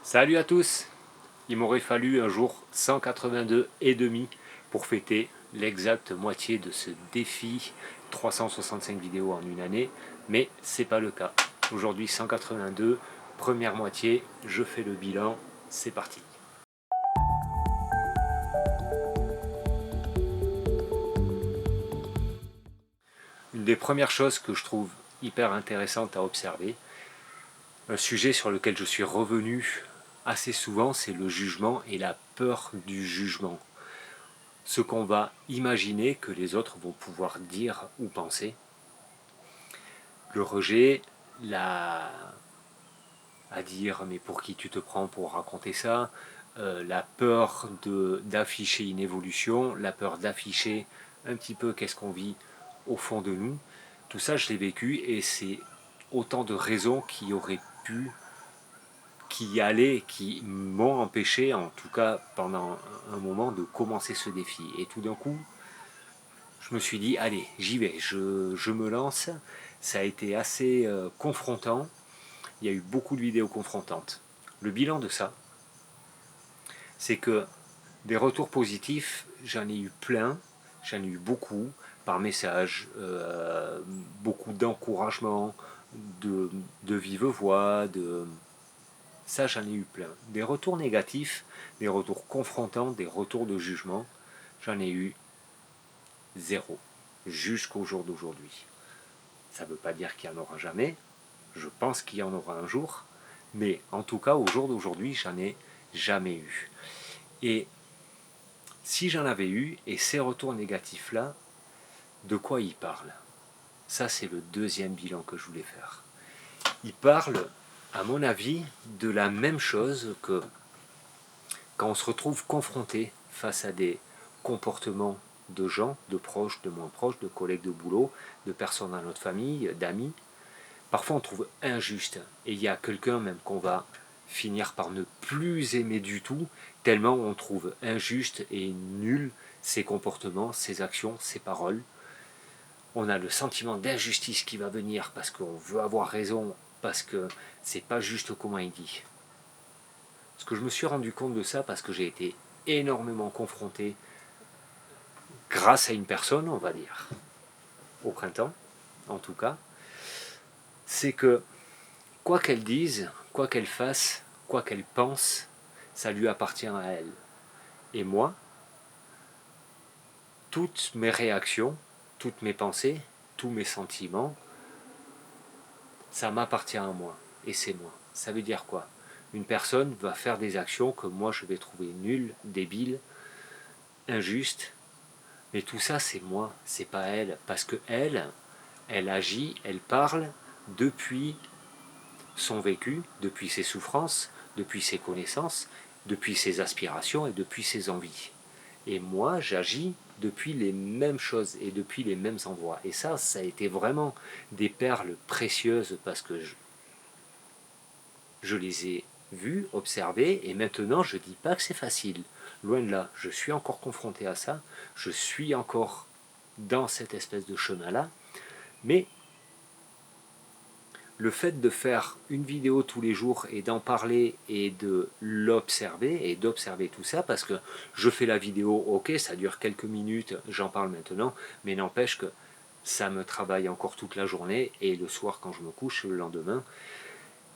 Salut à tous! Il m'aurait fallu un jour 182 et demi pour fêter l'exacte moitié de ce défi 365 vidéos en une année, mais c'est pas le cas. Aujourd'hui 182, première moitié, je fais le bilan, c'est parti. Une des premières choses que je trouve hyper intéressante à observer, un sujet sur lequel je suis revenu assez souvent, c'est le jugement et la peur du jugement. Ce qu'on va imaginer que les autres vont pouvoir dire ou penser. Le rejet, à dire mais pour qui tu te prends pour raconter ça, la peur d'afficher une évolution, la peur d'afficher un petit peu qu'est-ce qu'on vit au fond de nous. Tout ça, je l'ai vécu et c'est autant de raisons qui m'ont empêché, en tout cas pendant un moment, de commencer ce défi. Et tout d'un coup, je me suis dit, allez, j'y vais, je me lance. Ça a été assez confrontant. Il y a eu beaucoup de vidéos confrontantes. Le bilan de ça, c'est que des retours positifs, j'en ai eu plein, j'en ai eu beaucoup, par message, beaucoup d'encouragement, de vive voix, ça j'en ai eu plein. Des retours négatifs, des retours confrontants, des retours de jugement, j'en ai eu zéro, jusqu'au jour d'aujourd'hui. Ça ne veut pas dire qu'il n'y en aura jamais, je pense qu'il y en aura un jour, mais en tout cas au jour d'aujourd'hui j'en ai jamais eu. Et si j'en avais eu, et ces retours négatifs là, de quoi ils parlent? Ça c'est le deuxième bilan que je voulais faire. Ils parlent, à mon avis, de la même chose que quand on se retrouve confronté face à des comportements de gens, de proches, de moins proches, de collègues de boulot, de personnes dans notre famille, d'amis. Parfois on trouve injuste, et il y a quelqu'un même qu'on va finir par ne plus aimer du tout, tellement on trouve injuste et nul ses comportements, ses actions, ses paroles. On a le sentiment d'injustice qui va venir parce qu'on veut avoir raison, parce que c'est pas juste comment il dit. Parce que je me suis rendu compte de ça parce que j'ai été énormément confronté grâce à une personne, on va dire, au printemps, en tout cas, c'est que quoi qu'elle dise, quoi qu'elle fasse, quoi qu'elle pense, ça lui appartient à elle. Et moi, toutes mes réactions, toutes mes pensées, tous mes sentiments, ça m'appartient à moi. Et c'est moi. Ça veut dire quoi? Une personne va faire des actions que moi je vais trouver nulles, débiles, injustes, mais tout ça c'est moi, c'est pas elle. Parce que elle agit, elle parle depuis son vécu, depuis ses souffrances, depuis ses connaissances, depuis ses aspirations et depuis ses envies. Et moi, j'agis depuis les mêmes choses et depuis les mêmes endroits. Et ça a été vraiment des perles précieuses parce que je les ai vues, observées, et maintenant je ne dis pas que c'est facile. Loin de là, je suis encore confronté à ça, je suis encore dans cette espèce de chemin-là, mais le fait de faire une vidéo tous les jours et d'en parler et de l'observer et d'observer tout ça, parce que je fais la vidéo, ok, ça dure quelques minutes, j'en parle maintenant, mais n'empêche que ça me travaille encore toute la journée et le soir quand je me couche le lendemain,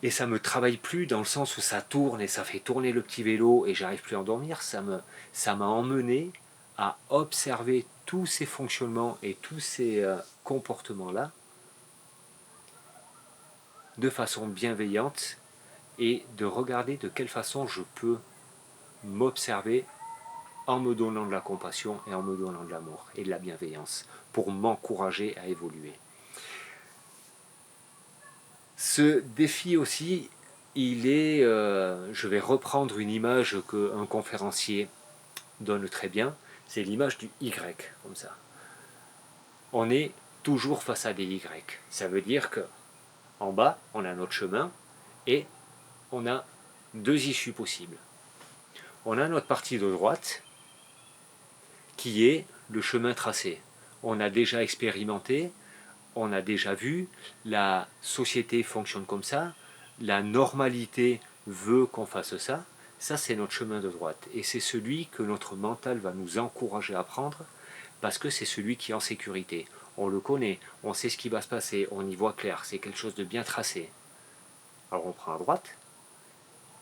et ça me travaille plus dans le sens où ça tourne et ça fait tourner le petit vélo et j'arrive plus à endormir, ça m'a emmené à observer tous ces fonctionnements et tous ces comportements-là de façon bienveillante et de regarder de quelle façon je peux m'observer en me donnant de la compassion et en me donnant de l'amour et de la bienveillance pour m'encourager à évoluer. Ce défi aussi, je vais reprendre une image qu'un conférencier donne très bien, c'est l'image du Y, comme ça. On est toujours face à des Y. Ça veut dire que en bas, on a notre chemin et on a deux issues possibles. On a notre partie de droite qui est le chemin tracé. On a déjà expérimenté, on a déjà vu, la société fonctionne comme ça, la normalité veut qu'on fasse ça, ça c'est notre chemin de droite. Et c'est celui que notre mental va nous encourager à prendre parce que c'est celui qui est en sécurité. On le connaît, on sait ce qui va se passer, on y voit clair, c'est quelque chose de bien tracé. Alors on prend à droite,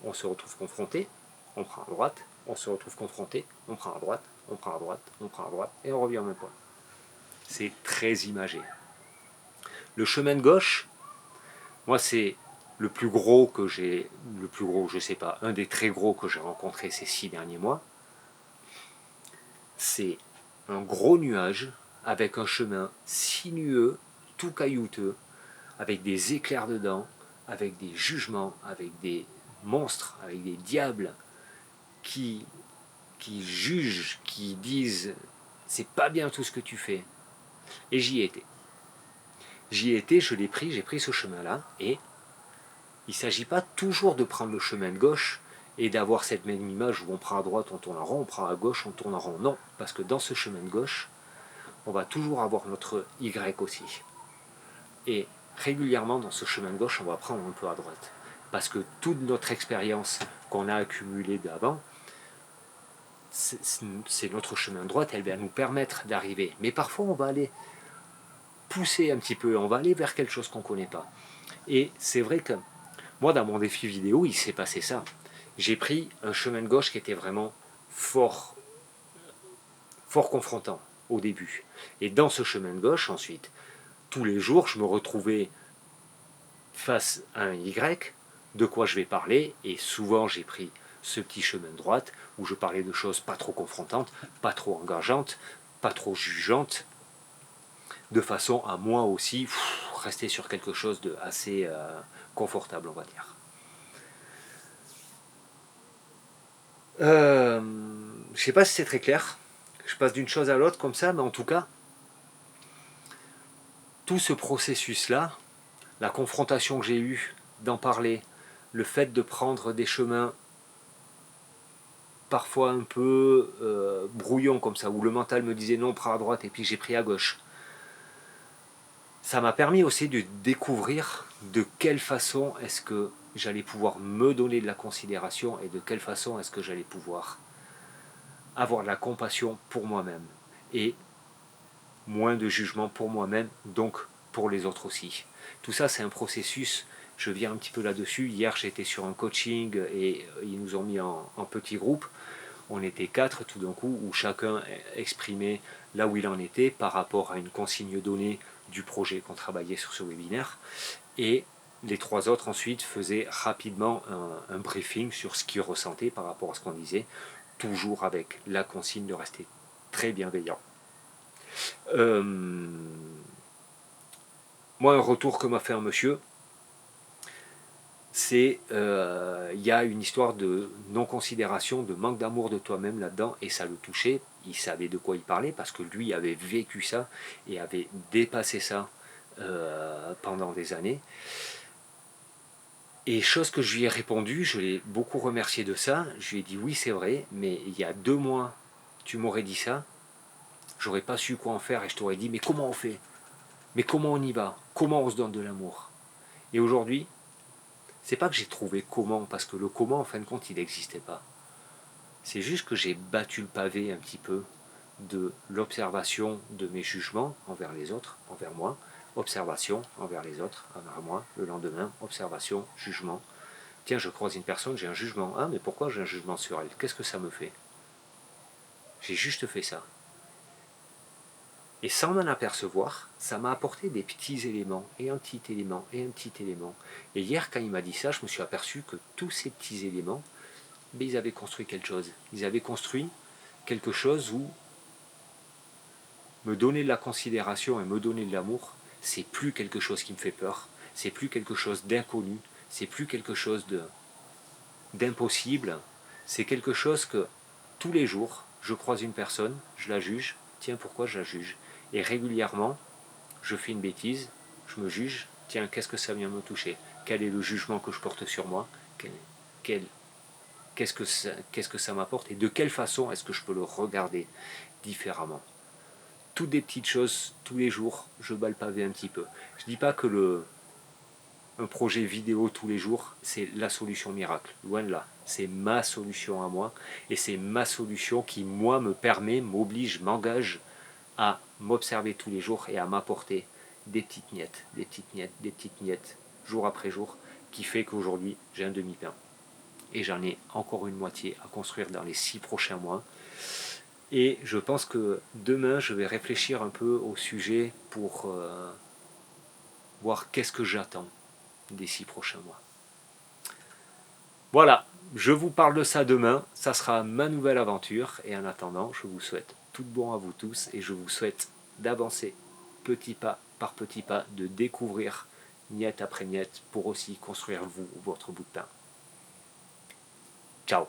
on se retrouve confronté, on prend à droite, on se retrouve confronté, on prend à droite, on prend à droite, on prend à droite, et on revient au même point. C'est très imagé. Le chemin de gauche, moi c'est le plus gros que j'ai, le plus gros, je sais pas, un des très gros que j'ai rencontré ces 6 derniers mois. C'est un gros nuage avec un chemin sinueux, tout caillouteux, avec des éclairs dedans, avec des jugements, avec des monstres, avec des diables qui, qui jugent, qui disent c'est pas bien tout ce que tu fais. Et j'y étais. J'y étais, je l'ai pris, j'ai pris ce chemin-là, et il ne s'agit pas toujours de prendre le chemin de gauche et d'avoir cette même image où on prend à droite, on tourne en rond, on prend à gauche, on tourne en rond. Non, parce que dans ce chemin de gauche, on va toujours avoir notre Y aussi. Et régulièrement, dans ce chemin de gauche, on va prendre un peu à droite. Parce que toute notre expérience qu'on a accumulée d'avant, c'est notre chemin de droite, elle va nous permettre d'arriver. Mais parfois, on va aller pousser un petit peu, on va aller vers quelque chose qu'on ne connaît pas. Et c'est vrai que moi, dans mon défi vidéo, il s'est passé ça. J'ai pris un chemin de gauche qui était vraiment fort, fort confrontant au début. Et dans ce chemin de gauche, ensuite, tous les jours, je me retrouvais face à un Y, de quoi je vais parler, et souvent j'ai pris ce petit chemin de droite où je parlais de choses pas trop confrontantes, pas trop engageantes, pas trop jugeantes, de façon à moi aussi rester sur quelque chose de assez confortable, on va dire. Je sais pas si c'est très clair. Je passe d'une chose à l'autre comme ça, mais en tout cas, tout ce processus-là, la confrontation que j'ai eue d'en parler, le fait de prendre des chemins parfois un peu brouillons comme ça, où le mental me disait non, prends à droite, et puis j'ai pris à gauche. Ça m'a permis aussi de découvrir de quelle façon est-ce que j'allais pouvoir me donner de la considération et de quelle façon est-ce que j'allais pouvoir avoir de la compassion pour moi-même et moins de jugement pour moi-même, donc pour les autres aussi. Tout ça, c'est un processus. Je viens un petit peu là-dessus. Hier, j'étais sur un coaching et ils nous ont mis en petits groupes. On était 4 tout d'un coup, où chacun exprimait là où il en était par rapport à une consigne donnée du projet qu'on travaillait sur ce webinaire. Et les 3 autres ensuite faisaient rapidement un briefing sur ce qu'ils ressentaient par rapport à ce qu'on disait, toujours avec la consigne de rester très bienveillant. Moi, un retour que m'a fait un monsieur, c'est y a une histoire de non-considération, de manque d'amour de toi-même là-dedans, et ça le touchait. Il savait de quoi il parlait parce que lui avait vécu ça et avait dépassé ça pendant des années. Et chose que je lui ai répondu, je l'ai beaucoup remercié de ça. Je lui ai dit oui, c'est vrai, mais il y a 2 mois, tu m'aurais dit ça, j'aurais pas su quoi en faire et je t'aurais dit mais comment on fait? Mais comment on y va? Comment on se donne de l'amour? Et aujourd'hui, c'est pas que j'ai trouvé comment, parce que le comment, en fin de compte, il n'existait pas. C'est juste que j'ai battu le pavé un petit peu de l'observation de mes jugements envers les autres, envers moi, observation envers les autres, envers moi, le lendemain, observation, jugement. Tiens, je croise une personne, j'ai un jugement. Ah, mais pourquoi j'ai un jugement sur elle? Qu'est-ce que ça me fait? J'ai juste fait ça. Et sans m'en apercevoir, ça m'a apporté des petits éléments, et un petit élément, et un petit élément. Et hier, quand il m'a dit ça, je me suis aperçu que tous ces petits éléments, mais ils avaient construit quelque chose. Ils avaient construit quelque chose où me donner de la considération et me donner de l'amour, c'est plus quelque chose qui me fait peur, c'est plus quelque chose d'inconnu, c'est plus quelque chose d'impossible, c'est quelque chose que tous les jours, je croise une personne, je la juge, tiens, pourquoi je la juge? Et régulièrement, je fais une bêtise, je me juge, tiens, qu'est-ce que ça vient me toucher? Quel est le jugement que je porte sur moi? Qu'est-ce que ça m'apporte? Et de quelle façon est-ce que je peux le regarder différemment? Toutes des petites choses, tous les jours, je bats le pavé un petit peu. Je ne dis pas que un projet vidéo tous les jours, c'est la solution miracle. Loin de là. C'est ma solution à moi. Et c'est ma solution qui, moi, me permet, m'oblige, m'engage à m'observer tous les jours et à m'apporter des petites miettes, des petites miettes, des petites miettes, jour après jour, qui fait qu'aujourd'hui, j'ai un demi-pain. Et j'en ai encore une moitié à construire dans les 6 prochains mois. Et je pense que demain, je vais réfléchir un peu au sujet pour voir qu'est-ce que j'attends des 6 prochains mois. Voilà, je vous parle de ça demain, ça sera ma nouvelle aventure, et en attendant, je vous souhaite tout bon à vous tous, et je vous souhaite d'avancer petit pas par petit pas, de découvrir miette après miette, pour aussi construire vous, votre bout de pain. Ciao.